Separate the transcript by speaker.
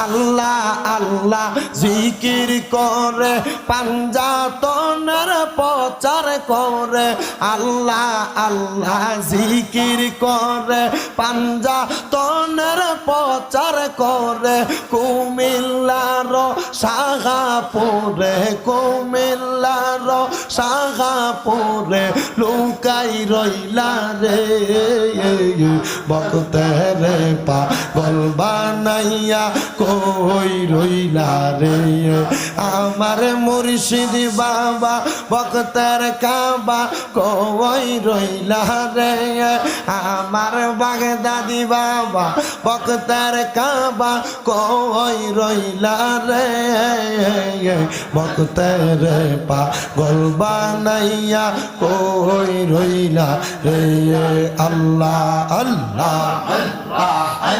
Speaker 1: আল্লাহ আল্লাহ জিকির করে পাঞ্জাতনের প্রচার করে আল্লাহ আল্লাহ জিকির করে পাঞ্জাতনের প্রচার করে কুমিল্লার শাহাপুরে কুমিল্লার শাহাপুরে লুকাই রইলা রে ভক্তের পাগল বানাইয়া কই রইলা রে আমার মুর্শিদ বাবা ভক্তের কাবা কই রইলা রে আমার বাগদাদি বাবা ভক্তের কাবা কই রইলা রে ভক্তের পাগল বানাইয়া কই রইলা রে আল্লাহ আল্লাহ আল্লাহ